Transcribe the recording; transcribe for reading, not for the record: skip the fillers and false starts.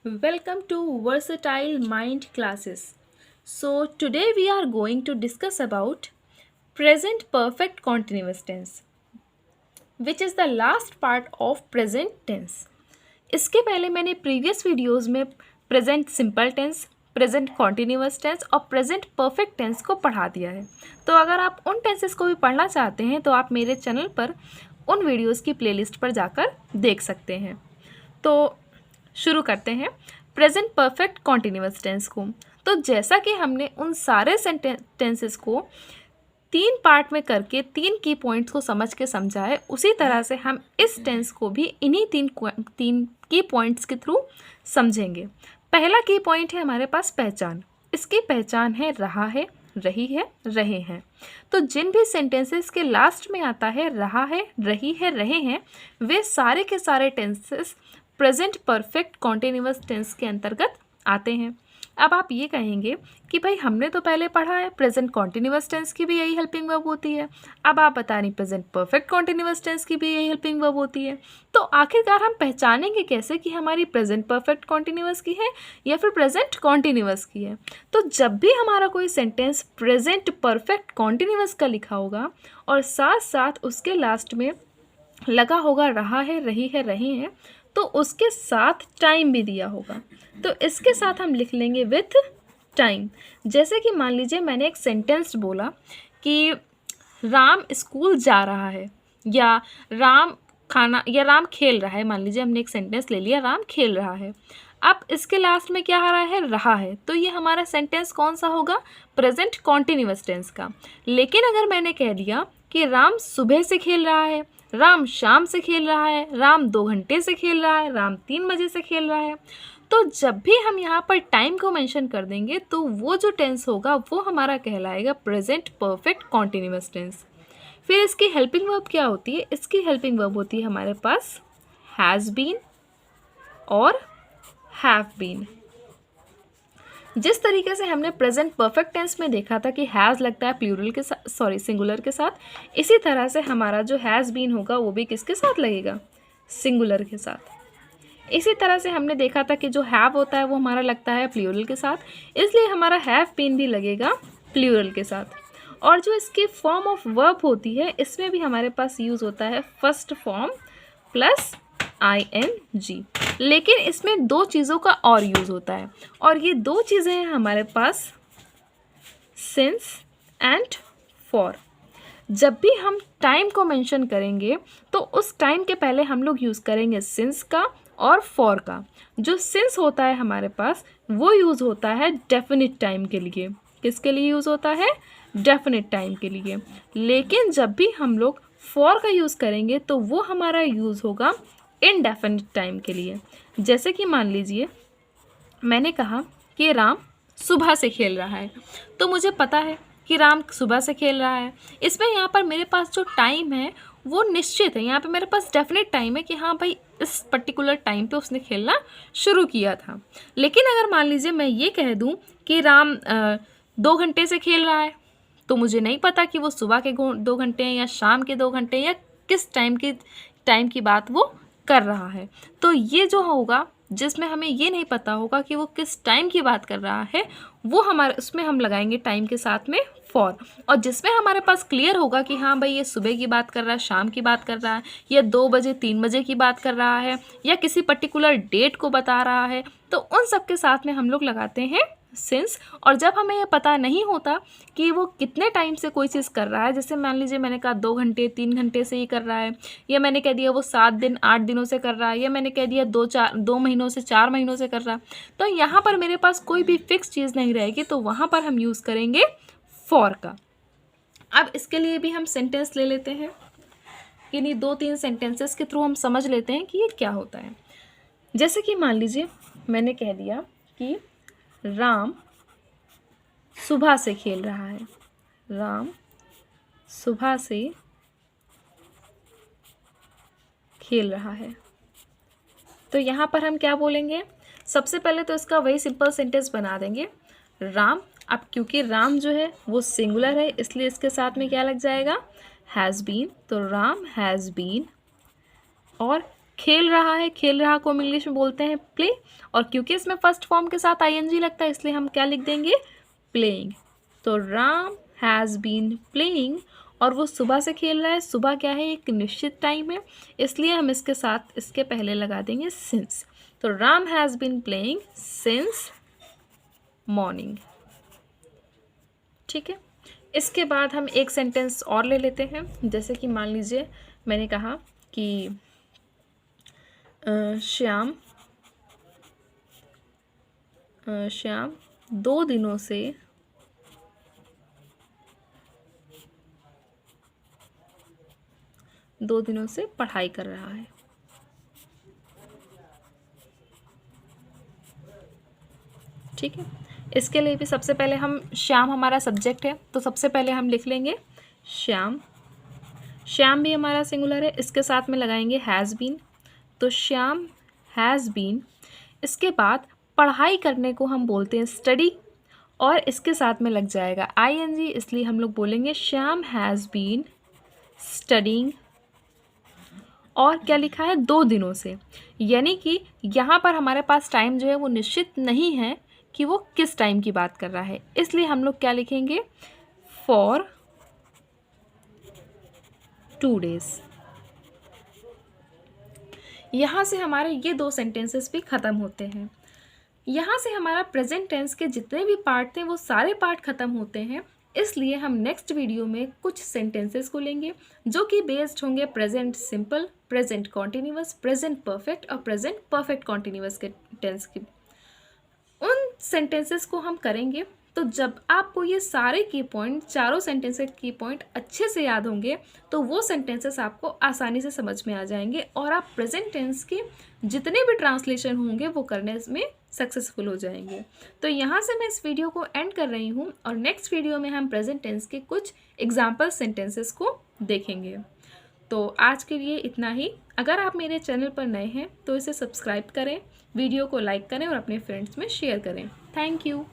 Welcome to Versatile Mind classes. So today we are going to discuss about present perfect continuous tense, which is the last part of present tense. इसके पहले मैंने previous videos में present simple tense, present continuous tense और present perfect tense को पढ़ा दिया है। तो अगर आप उन टेंसेस को भी पढ़ना चाहते हैं तो आप मेरे चैनल पर उन वीडियोस की प्लेलिस्ट पर जाकर देख सकते हैं। तो शुरू करते हैं प्रेजेंट परफेक्ट कॉन्टिन्यूअस टेंस को। तो जैसा कि हमने उन सारे टेंसेस को 3 पार्ट में करके 3 की पॉइंट्स को समझ के समझा है, उसी तरह से हम इस टेंस को भी इन्हीं तीन की पॉइंट्स के थ्रू समझेंगे। पहला की पॉइंट है हमारे पास पहचान। इसकी पहचान है रहा है, रही है, रहे हैं। तो जिन भी सेंटेंसेस के लास्ट में आता है रहा है, रही है, रहे हैं, वे सारे के सारे tenses present perfect continuous tense के अंतर्गत आते हैं। अब आप ये कहेंगे कि भाई हमने तो पहले पढ़ा है प्रेजेंट कॉन्टिन्यूअस टेंस की भी यही हेल्पिंग वर्ब होती है, अब आप बता रही प्रेजेंट परफेक्ट कॉन्टिन्यूअस टेंस की भी यही हेल्पिंग वर्ब होती है। तो आखिरकार हम पहचानेंगे कैसे कि हमारी प्रेजेंट परफेक्ट कॉन्टिन्यूअस की है या फिर प्रेजेंट कॉन्टिन्यूअस की है? तो जब भी हमारा कोई सेंटेंस प्रेजेंट परफेक्ट कॉन्टिन्यूअस का लिखा होगा और साथ साथ उसके लास्ट में लगा होगा रहा है, रही है, रहे हैं, तो उसके साथ टाइम भी दिया होगा। तो इसके साथ हम लिख लेंगे विथ टाइम। जैसे कि मान लीजिए मैंने एक सेंटेंस बोला कि राम स्कूल जा रहा है, या राम खाना, या राम खेल रहा है। मान लीजिए हमने एक सेंटेंस ले लिया राम खेल रहा है। अब इसके लास्ट में क्या आ रहा है? रहा है। तो ये हमारा सेंटेंस कौन सा होगा? प्रेजेंट कॉन्टिन्यूअस टेंस का। लेकिन अगर मैंने कह दिया कि राम सुबह से खेल रहा है, राम शाम से खेल रहा है, राम 2 घंटे से खेल रहा है, राम 3 बजे से खेल रहा है, तो जब भी हम यहाँ पर टाइम को मेंशन कर देंगे तो वो जो टेंस होगा वो हमारा कहलाएगा प्रेजेंट परफेक्ट कॉन्टिन्यूअस टेंस। फिर इसकी हेल्पिंग वर्ब क्या होती है? इसकी हेल्पिंग वर्ब होती है हमारे पास हैज़ बीन और हैव बीन। जिस तरीके से हमने प्रेजेंट परफेक्ट टेंस में देखा था कि हैज़ लगता है प्लूरल के साथ, सिंगुलर के साथ, इसी तरह से हमारा जो हैज़ बीन होगा वो भी किसके साथ लगेगा? सिंगुलर के साथ। इसी तरह से हमने देखा था कि जो हैव होता है वो हमारा लगता है प्लूरल के साथ, इसलिए हमारा हैव बीन भी लगेगा प्लूरल के साथ। और जो इसकी फॉर्म ऑफ वर्ब होती है इसमें भी हमारे पास यूज़ होता है फर्स्ट फॉर्म प्लस ING। लेकिन इसमें 2 चीज़ों का और यूज़ होता है, और ये 2 चीज़ें हैं हमारे पास सिंस एंड फॉर। जब भी हम टाइम को मेंशन करेंगे तो उस टाइम के पहले हम लोग यूज़ करेंगे सिंस का और फॉर का। जो सिंस होता है हमारे पास वो यूज़ होता है डेफिनिट टाइम के लिए। किसके लिए यूज़ होता है? डेफिनिट टाइम के लिए। लेकिन जब भी हम लोग फॉर का यूज़ करेंगे तो वो हमारा यूज़ होगा इनडेफिनिट टाइम के लिए। जैसे कि मान लीजिए मैंने कहा कि राम सुबह से खेल रहा है, तो मुझे पता है कि राम सुबह से खेल रहा है। इसमें यहाँ पर मेरे पास जो टाइम है वो निश्चित है, यहाँ पे मेरे पास डेफिनेट टाइम है कि हाँ भाई इस पर्टिकुलर टाइम पे उसने खेलना शुरू किया था। लेकिन अगर मान लीजिए मैं ये कह दूँ कि राम 2 घंटे से खेल रहा है, तो मुझे नहीं पता कि वो सुबह के 2 घंटे हैं या शाम के 2 घंटे या किस टाइम की बात वो कर रहा है। तो ये जो होगा जिसमें हमें ये नहीं पता होगा कि वो किस टाइम की बात कर रहा है, वो हमारे उसमें हम लगाएंगे टाइम के साथ में फॉर। और जिसमें हमारे पास क्लियर होगा कि हाँ भाई ये सुबह की बात कर रहा है, शाम की बात कर रहा है, या 2 बजे 3 बजे की बात कर रहा है, या किसी पर्टिकुलर डेट को बता रहा है, तो उन सब के साथ में हम लोग लगाते हैं सिंस। और जब हमें ये पता नहीं होता कि वो कितने टाइम से कोई चीज़ कर रहा है, जैसे मान लीजिए मैंने कहा 2 घंटे 3 घंटे से ही कर रहा है, या मैंने कह दिया वो 7 दिन 8 दिनों से कर रहा है, या मैंने कह दिया 2 महीनों से 4 महीनों से कर रहा है, तो यहाँ पर मेरे पास कोई भी फिक्स चीज़ नहीं रहेगी, तो वहाँ पर हम यूज़ करेंगे फॉर का। अब इसके लिए भी हम सेंटेंस ले लेते हैं, इन्हीं 2-3 सेंटेंसेस के थ्रू हम समझ लेते हैं कि ये क्या होता है। जैसे कि मान लीजिए मैंने कह दिया कि राम सुबह से खेल रहा है, राम सुबह से खेल रहा है। तो यहाँ पर हम क्या बोलेंगे? सबसे पहले तो इसका वही सिंपल सेंटेंस बना देंगे राम। अब क्योंकि राम जो है वो सिंगुलर है इसलिए इसके साथ में क्या लग जाएगा? Has been. तो राम हैज़ बीन, और खेल रहा है, खेल रहा को हम इंग्लिश में बोलते हैं प्ले, और क्योंकि इसमें फर्स्ट फॉर्म के साथ आईएनजी लगता है इसलिए हम क्या लिख देंगे, प्लेइंग। तो राम हैज़ बीन प्लेइंग, और वो सुबह से खेल रहा है। सुबह क्या है, एक निश्चित टाइम है, इसलिए हम इसके साथ इसके पहले लगा देंगे सिंस। तो Ram has been playing since morning. ठीक है, इसके बाद हम एक सेंटेंस और ले लेते हैं। जैसे कि मान लीजिए मैंने कहा कि श्याम 2 दिनों से पढ़ाई कर रहा है। ठीक है, इसके लिए भी सबसे पहले हम, श्याम हमारा सब्जेक्ट है तो सबसे पहले हम लिख लेंगे श्याम। श्याम भी हमारा सिंगुलर है, इसके साथ में लगाएंगे हैज़ बीन, तो श्याम हैज़ बीन। इसके बाद पढ़ाई करने को हम बोलते हैं स्टडी, और इसके साथ में लग जाएगा आईएनजी, इसलिए हम लोग बोलेंगे श्याम हैज़ बीन स्टडिंग। और क्या लिखा है, 2 दिनों से, यानी कि यहाँ पर हमारे पास टाइम जो है वो निश्चित नहीं है कि वो किस टाइम की बात कर रहा है, इसलिए हम लोग क्या लिखेंगे, फॉर 2 days। यहाँ से हमारे ये 2 सेंटेंसेस भी ख़त्म होते हैं। यहाँ से हमारा प्रेजेंट टेंस के जितने भी पार्ट थे वो सारे पार्ट ख़त्म होते हैं, इसलिए हम नेक्स्ट वीडियो में कुछ सेंटेंसेस को लेंगे जो कि बेस्ड होंगे present simple, present continuous, present perfect और प्रेजेंट परफेक्ट कॉन्टिन्यूअस के टेंस की। उन सेंटेंसेस को हम करेंगे, तो जब आपको ये सारे की पॉइंट, चारों सेंटेंसेस की पॉइंट अच्छे से याद होंगे तो वो सेंटेंसेस आपको आसानी से समझ में आ जाएंगे, और आप प्रेजेंट टेंस के जितने भी ट्रांसलेशन होंगे वो करने में सक्सेसफुल हो जाएंगे। तो यहाँ से मैं इस वीडियो को एंड कर रही हूँ, और नेक्स्ट वीडियो में हम प्रेजेंट टेंस के कुछ एग्जाम्पल सेंटेंसेस को देखेंगे। तो आज के लिए इतना ही। अगर आप मेरे चैनल पर नए हैं तो इसे सब्सक्राइब करें, वीडियो को लाइक करें और अपने फ्रेंड्स में शेयर करें। Thank you.